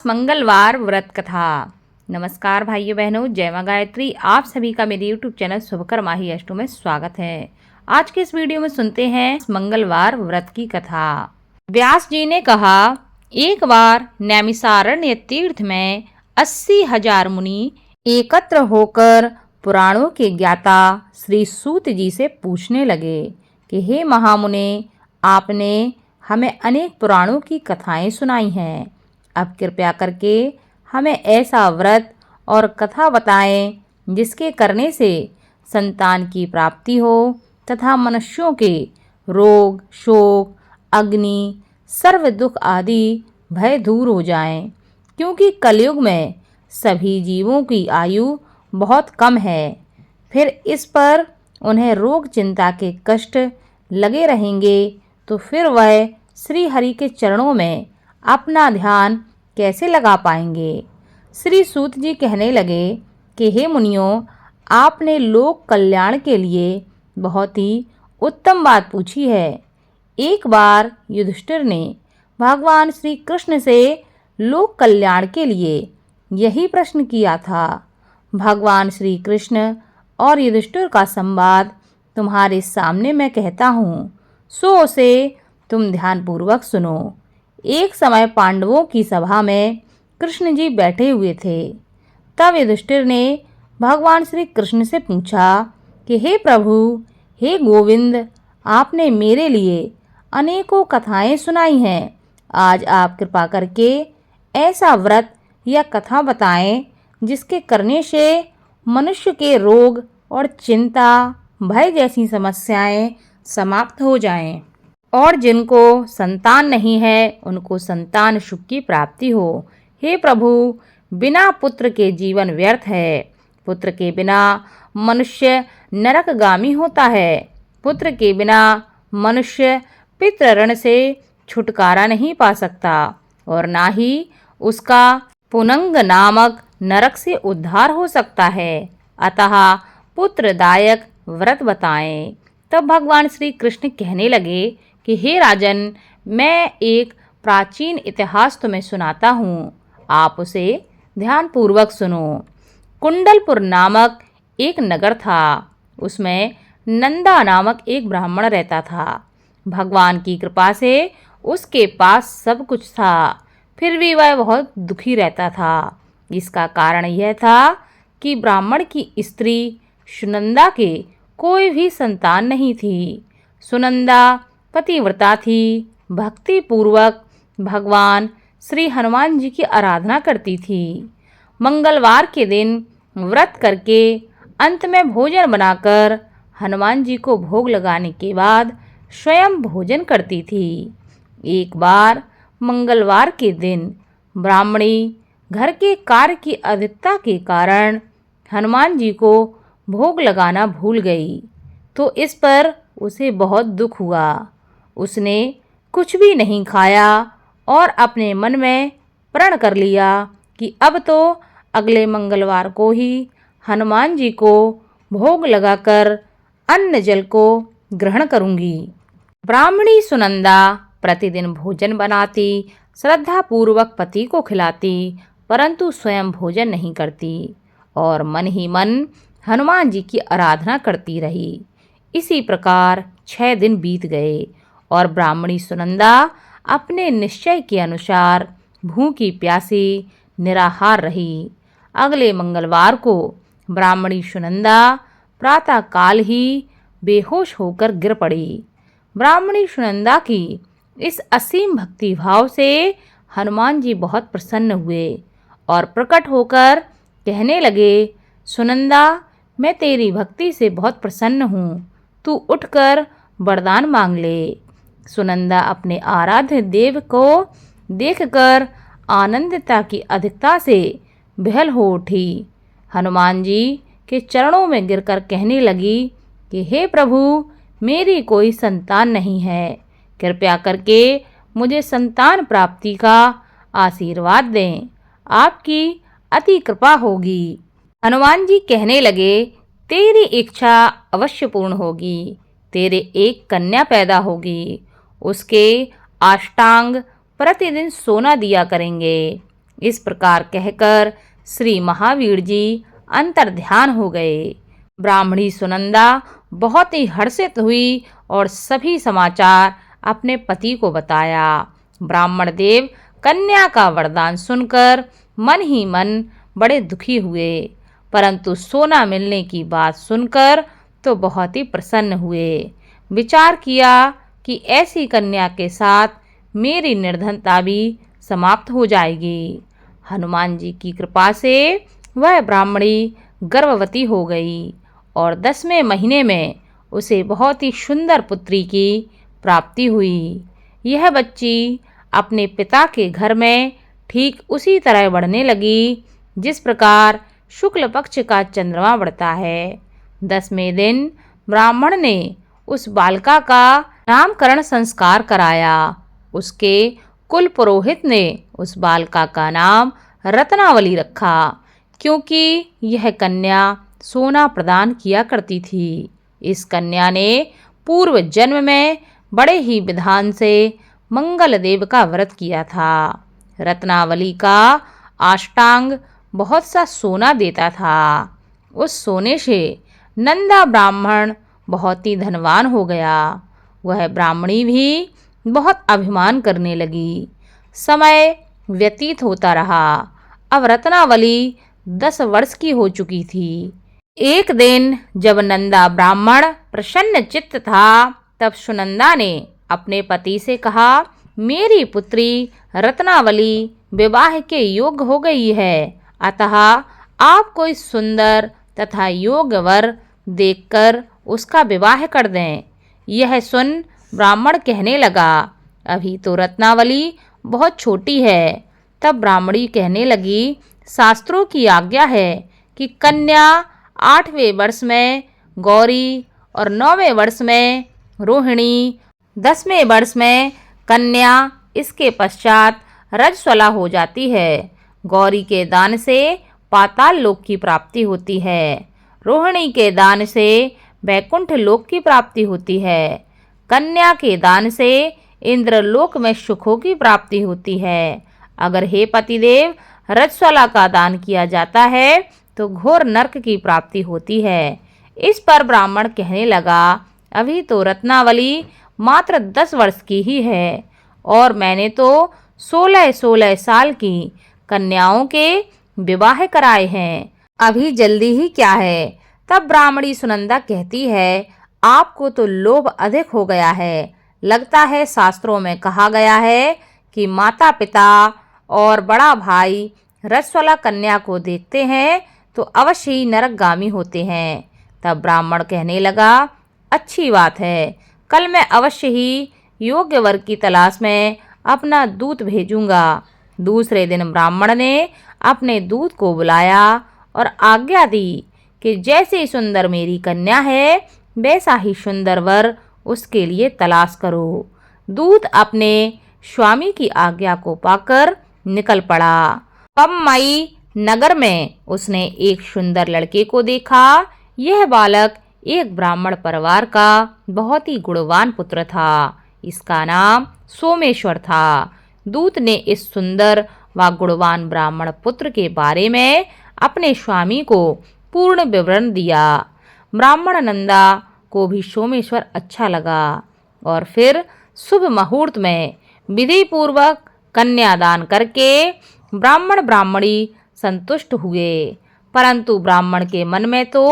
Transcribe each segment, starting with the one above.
मंगलवार व्रत कथा। नमस्कार भाइयों बहनों, जय मां गायत्री। आप सभी का मेरे YouTube चैनल शुभकर्मा ही अष्टों में स्वागत है। आज के इस वीडियो में सुनते हैं मंगलवार व्रत की कथा। व्यास जी ने कहा, एक बार नैमिषारण्य तीर्थ में 80,000 मुनि एकत्र होकर पुराणों के ज्ञाता श्री सूत जी से पूछने लगे कि हे महामुने, आपने हमें अनेक पुराणों की कथाएं सुनाई हैं। अब कृपया करके हमें ऐसा व्रत और कथा बताएं जिसके करने से संतान की प्राप्ति हो तथा मनुष्यों के रोग, शोक, अग्नि, सर्व दुख आदि भय दूर हो जाएं, क्योंकि कलयुग में सभी जीवों की आयु बहुत कम है। फिर इस पर उन्हें रोग चिंता के कष्ट लगे रहेंगे तो फिर वह श्री हरि के चरणों में अपना ध्यान कैसे लगा पाएंगे। श्री सूत जी कहने लगे कि हे मुनियों, आपने लोक कल्याण के लिए बहुत ही उत्तम बात पूछी है। एक बार युधिष्ठिर ने भगवान श्री कृष्ण से लोक कल्याण के लिए यही प्रश्न किया था। भगवान श्री कृष्ण और युधिष्ठिर का संवाद तुम्हारे सामने मैं कहता हूँ, सो उसे तुम ध्यानपूर्वक सुनो। एक समय पांडवों की सभा में कृष्ण जी बैठे हुए थे। तब युधिष्ठिर ने भगवान श्री कृष्ण से पूछा कि हे प्रभु, हे गोविंद, आपने मेरे लिए अनेकों कथाएं सुनाई हैं। आज आप कृपा करके ऐसा व्रत या कथा बताएं जिसके करने से मनुष्य के रोग और चिंता, भय जैसी समस्याएं समाप्त हो जाएं, और जिनको संतान नहीं है उनको संतान सुख की प्राप्ति हो। हे प्रभु, बिना पुत्र के जीवन व्यर्थ है। पुत्र के बिना मनुष्य नरकगामी होता है। पुत्र के बिना मनुष्य पितृ से छुटकारा नहीं पा सकता और ना ही उसका पुनंग नामक नरक से उद्धार हो सकता है। अतः पुत्रदायक व्रत बताएं। तब भगवान श्री कृष्ण कहने लगे कि हे राजन, मैं एक प्राचीन इतिहास तुम्हें सुनाता हूँ, आप उसे ध्यानपूर्वक सुनो। कुंडलपुर नामक एक नगर था। उसमें नंदा नामक एक ब्राह्मण रहता था। भगवान की कृपा से उसके पास सब कुछ था, फिर भी वह बहुत दुखी रहता था। इसका कारण यह था कि ब्राह्मण की स्त्री सुनंदा के कोई भी संतान नहीं थी। सुनंदा पतिव्रता थी, भक्ति पूर्वक भगवान श्री हनुमान जी की आराधना करती थी। मंगलवार के दिन व्रत करके अंत में भोजन बनाकर हनुमान जी को भोग लगाने के बाद स्वयं भोजन करती थी। एक बार मंगलवार के दिन ब्राह्मणी घर के कार्य की अधिकता के कारण हनुमान जी को भोग लगाना भूल गई, तो इस पर उसे बहुत दुख हुआ। उसने कुछ भी नहीं खाया और अपने मन में प्रण कर लिया कि अब तो अगले मंगलवार को ही हनुमान जी को भोग लगाकर अन्न जल को ग्रहण करूंगी। ब्राह्मणी सुनंदा प्रतिदिन भोजन बनाती, श्रद्धा पूर्वक पति को खिलाती, परंतु स्वयं भोजन नहीं करती और मन ही मन हनुमान जी की आराधना करती रही। इसी प्रकार 6 दिन बीत गए और ब्राह्मणी सुनंदा अपने निश्चय के अनुसार भूखी प्यासी निराहार रही। अगले मंगलवार को ब्राह्मणी सुनंदा प्रातः काल ही बेहोश होकर गिर पड़ी। ब्राह्मणी सुनंदा की इस असीम भक्ति भाव से हनुमान जी बहुत प्रसन्न हुए और प्रकट होकर कहने लगे, सुनंदा, मैं तेरी भक्ति से बहुत प्रसन्न हूँ, तू उठकर वरदान मांग ले। सुनंदा अपने आराध्य देव को देखकर आनंदता की अधिकता से बेहल हो उठी। हनुमान जी के चरणों में गिरकर कहने लगी कि हे प्रभु, मेरी कोई संतान नहीं है, कृपया करके मुझे संतान प्राप्ति का आशीर्वाद दें, आपकी अति कृपा होगी। हनुमान जी कहने लगे, तेरी इच्छा अवश्य पूर्ण होगी। तेरे एक कन्या पैदा होगी, उसके अष्टांग प्रतिदिन सोना दिया करेंगे। इस प्रकार कहकर श्री महावीर जी अंतर्ध्यान हो गए। ब्राह्मणी सुनंदा बहुत ही हर्षित हुई और सभी समाचार अपने पति को बताया। ब्राह्मण देव कन्या का वरदान सुनकर मन ही मन बड़े दुखी हुए, परंतु सोना मिलने की बात सुनकर तो बहुत ही प्रसन्न हुए। विचार किया कि ऐसी कन्या के साथ मेरी निर्धनता भी समाप्त हो जाएगी। हनुमान जी की कृपा से वह ब्राह्मणी गर्भवती हो गई और 10वें महीने में उसे बहुत ही सुंदर पुत्री की प्राप्ति हुई। यह बच्ची अपने पिता के घर में ठीक उसी तरह बढ़ने लगी जिस प्रकार शुक्ल पक्ष का चंद्रमा बढ़ता है। 10वें दिन ब्राह्मण ने उस बालिका का नामकरण संस्कार कराया। उसके कुल पुरोहित ने उस बालिका का नाम रत्नावली रखा, क्योंकि यह कन्या सोना प्रदान किया करती थी। इस कन्या ने पूर्व जन्म में बड़े ही विधान से मंगल देव का व्रत किया था। रत्नावली का अष्टांग बहुत सा सोना देता था। उस सोने से नंदा ब्राह्मण बहुत ही धनवान हो गया। वह ब्राह्मणी भी बहुत अभिमान करने लगी। समय व्यतीत होता रहा। अब रत्नावली 10 वर्ष की हो चुकी थी। एक दिन जब नंदा ब्राह्मण प्रसन्न चित्त था, तब सुनंदा ने अपने पति से कहा, मेरी पुत्री रत्नावली विवाह के योग्य हो गई है, अतः आप कोई सुंदर तथा योग्य वर देखकर उसका विवाह कर दें। यह सुन ब्राह्मण कहने लगा, अभी तो रत्नावली बहुत छोटी है। तब ब्राह्मणी कहने लगी, शास्त्रों की आज्ञा है कि कन्या 8वें वर्ष में गौरी और 9वें वर्ष में रोहिणी, 10वें वर्ष में कन्या, इसके पश्चात रजस्वला हो जाती है। गौरी के दान से पाताल लोक की प्राप्ति होती है। रोहिणी के दान से वैकुंठ लोक की प्राप्ति होती है। कन्या के दान से इंद्रलोक में सुखों की प्राप्ति होती है। अगर हे पतिदेव रजस्वला का दान किया जाता है तो घोर नरक की प्राप्ति होती है। इस पर ब्राह्मण कहने लगा, अभी तो रत्नावली मात्र 10 वर्ष की ही है और मैंने तो 16-16 साल की कन्याओं के विवाह कराए हैं, अभी जल्दी ही क्या है। तब ब्राह्मणी सुनंदा कहती है, आपको तो लोभ अधिक हो गया है। लगता है शास्त्रों में कहा गया है कि माता पिता और बड़ा भाई रजस्वला कन्या को देखते हैं तो अवश्य ही नरकगामी होते हैं। तब ब्राह्मण कहने लगा, अच्छी बात है, कल मैं अवश्य ही योग्य वर की तलाश में अपना दूत भेजूंगा। दूसरे दिन ब्राह्मण ने अपने दूत को बुलाया और आज्ञा दी कि जैसे सुंदर मेरी कन्या है वैसा ही सुंदर वर उसके लिए तलाश करो। दूत अपने स्वामी की आज्ञा को पाकर निकल पड़ा। पम्मई नगर में उसने एक सुंदर लड़के को देखा। यह बालक एक ब्राह्मण परिवार का बहुत ही गुणवान पुत्र था। इसका नाम सोमेश्वर था। दूत ने इस सुंदर व गुणवान ब्राह्मण पुत्र के बारे में अपने स्वामी को पूर्ण विवरण दिया। ब्राह्मण नंदा को भी सोमेश्वर अच्छा लगा और फिर शुभ मुहूर्त में विधि पूर्वक कन्यादान करके ब्राह्मण ब्राह्मणी संतुष्ट हुए। परंतु ब्राह्मण के मन में तो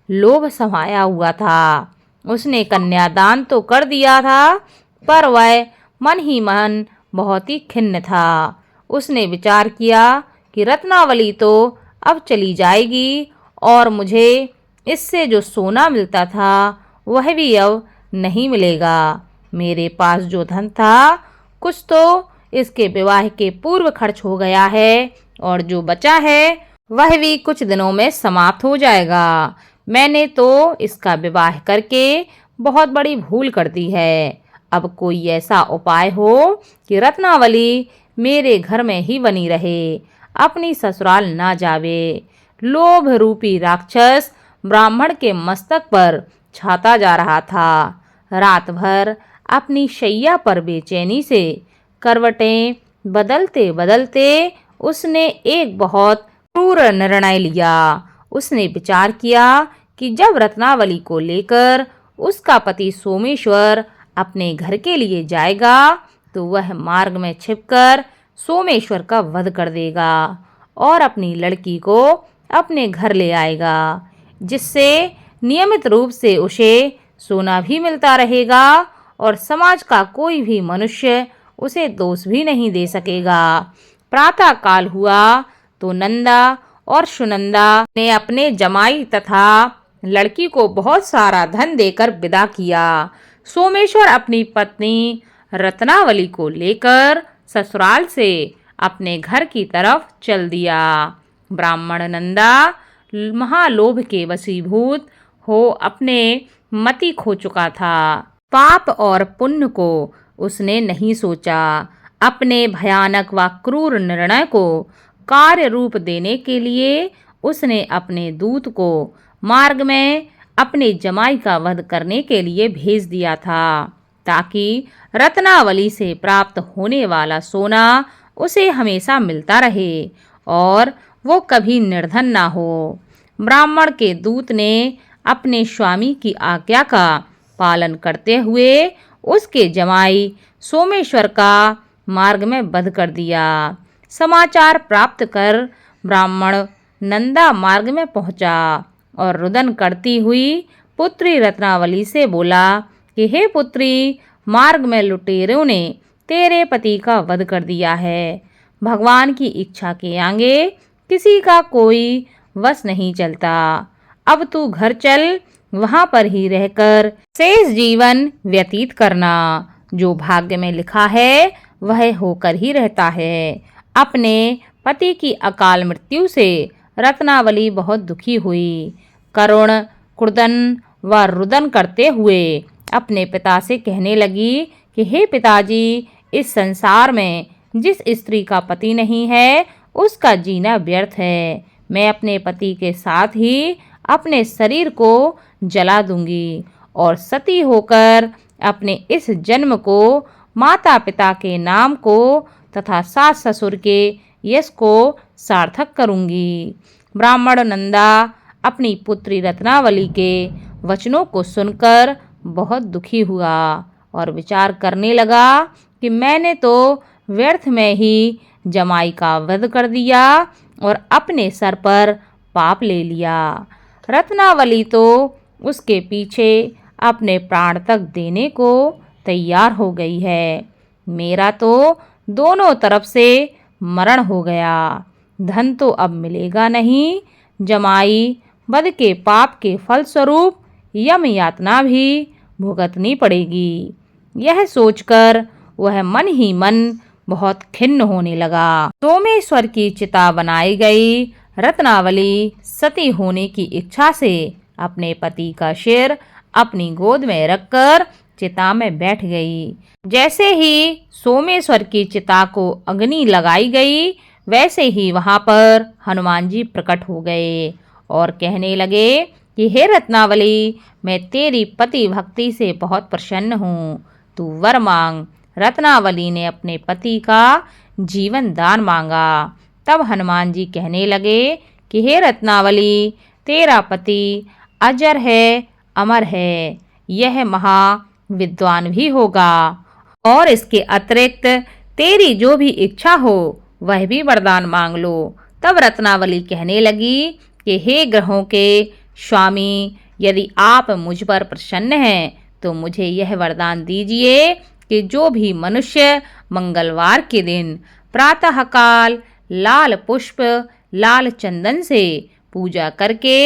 लोभ समाया हुआ था। उसने कन्यादान तो कर दिया था, पर वह मन ही मन बहुत ही खिन्न था। उसने विचार किया कि रत्नावली तो अब चली जाएगी और मुझे इससे जो सोना मिलता था वह भी अब नहीं मिलेगा। मेरे पास जो धन था कुछ तो इसके विवाह के पूर्व खर्च हो गया है और जो बचा है वह भी कुछ दिनों में समाप्त हो जाएगा। मैंने तो इसका विवाह करके बहुत बड़ी भूल कर दी है। अब कोई ऐसा उपाय हो कि रत्नावली मेरे घर में ही बनी रहे, अपनी ससुराल ना जावे। लोभ रूपी राक्षस ब्राह्मण के मस्तक पर छाता जा रहा था। रात भर अपनी शैया पर बेचैनी से करवटें बदलते बदलते उसने एक बहुत क्रूर निर्णय लिया। उसने विचार किया कि जब रत्नावली को लेकर उसका पति सोमेश्वर अपने घर के लिए जाएगा तो वह मार्ग में छिपकर सोमेश्वर का वध कर देगा और अपनी लड़की को अपने घर ले आएगा, जिससे नियमित रूप से उसे सोना भी मिलता रहेगा और समाज का कोई भी मनुष्य उसे दोष भी नहीं दे सकेगा। प्रातः काल हुआ तो नंदा और सुनंदा ने अपने जमाई तथा लड़की को बहुत सारा धन देकर विदा किया। सोमेश्वर अपनी पत्नी रत्नावली को लेकर ससुराल से अपने घर की तरफ चल दिया। ब्राह्मण नंदा महालोभ के वशीभूत हो अपने मति खो चुका था। पाप और पुण्य को उसने नहीं सोचा। अपने भयानक व क्रूर निर्णय को कार्य रूप देने के लिए उसने अपने दूत को मार्ग में अपने जमाई का वध करने के लिए भेज दिया था, ताकि रत्नावली से प्राप्त होने वाला सोना उसे हमेशा मिलता रहे और वो कभी निर्धन ना हो। ब्राह्मण के दूत ने अपने स्वामी की आज्ञा का पालन करते हुए उसके जमाई सोमेश्वर का मार्ग में वध कर दिया। समाचार प्राप्त कर ब्राह्मण नंदा मार्ग में पहुंचा और रुदन करती हुई पुत्री रत्नावली से बोला कि हे पुत्री, मार्ग में लुटेरों ने तेरे पति का वध कर दिया है। भगवान की इच्छा के आगे किसी का कोई वश नहीं चलता। अब तू घर चल, वहां पर ही रहकर शेष जीवन व्यतीत करना। जो भाग्य में लिखा है वह होकर ही रहता है। अपने पति की अकाल मृत्यु से रत्नावली बहुत दुखी हुई। करुण कुर्दन व रुदन करते हुए अपने पिता से कहने लगी कि हे पिताजी, इस संसार में जिस स्त्री का पति नहीं है उसका जीना व्यर्थ है। मैं अपने पति के साथ ही अपने शरीर को जला दूंगी और सती होकर अपने इस जन्म को, माता पिता के नाम को तथा सास ससुर के यश को सार्थक करूंगी। ब्राह्मण नंदा अपनी पुत्री रत्नावली के वचनों को सुनकर बहुत दुखी हुआ और विचार करने लगा कि मैंने तो व्यर्थ में ही जमाई का वध कर दिया और अपने सर पर पाप ले लिया। रत्नावली तो उसके पीछे अपने प्राण तक देने को तैयार हो गई है। मेरा तो दोनों तरफ से मरण हो गया। धन तो अब मिलेगा नहीं। जमाई वध के पाप के फलस्वरूप यम यातना भी भुगतनी पड़ेगी। यह सोचकर वह मन ही मन बहुत खिन्न होने लगा। सोमेश्वर की चिता बनाई गई। रत्नावली सती होने की इच्छा से अपने पति का सिर अपनी गोद में रखकर चिता में बैठ गई। जैसे ही सोमेश्वर की चिता को अग्नि लगाई गई, वैसे ही वहां पर हनुमान जी प्रकट हो गए और कहने लगे कि हे रत्नावली, मैं तेरी पति भक्ति से बहुत प्रसन्न हूँ, तू वर मांग। रत्नावली ने अपने पति का जीवन दान मांगा। तब हनुमान जी कहने लगे कि हे रत्नावली, तेरा पति अजर है, अमर है, यह महाविद्वान भी होगा और इसके अतिरिक्त तेरी जो भी इच्छा हो वह भी वरदान मांग लो। तब रत्नावली कहने लगी कि हे ग्रहों के स्वामी, यदि आप मुझ पर प्रसन्न हैं तो मुझे यह वरदान दीजिए कि जो भी मनुष्य मंगलवार के दिन प्रातःकाल लाल पुष्प लाल चंदन से पूजा करके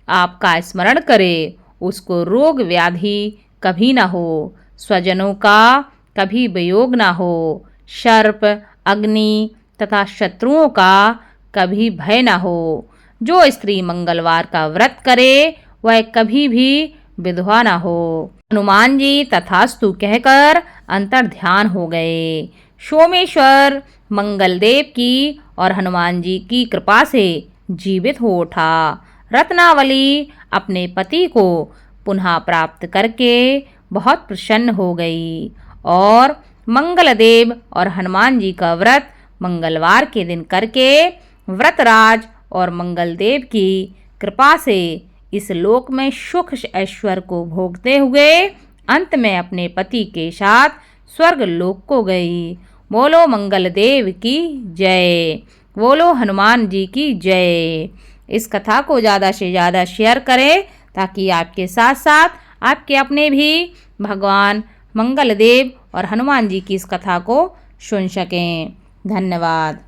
आपका स्मरण करे, उसको रोग व्याधि कभी न हो, स्वजनों का कभी वियोग न हो, सर्प अग्नि तथा शत्रुओं का कभी भय न हो। जो स्त्री मंगलवार का व्रत करे वह कभी भी विधवा न हो। हनुमान जी तथास्तु कहकर अंतर ध्यान हो गए। सोमेश्वर मंगलदेव की और हनुमान जी की कृपा से जीवित हो उठा। रत्नावली अपने पति को पुनः प्राप्त करके बहुत प्रसन्न हो गई और मंगलदेव और हनुमान जी का व्रत मंगलवार के दिन करके व्रतराज और मंगल देव की कृपा से इस लोक में सुख ऐश्वर्य को भोगते हुए अंत में अपने पति के साथ स्वर्ग लोक को गई। बोलो मंगल देव की जय, बोलो हनुमान जी की जय। इस कथा को ज़्यादा से ज़्यादा शेयर करें ताकि आपके साथ साथ आपके अपने भी भगवान मंगल देव और हनुमान जी की इस कथा को सुन सकें। धन्यवाद।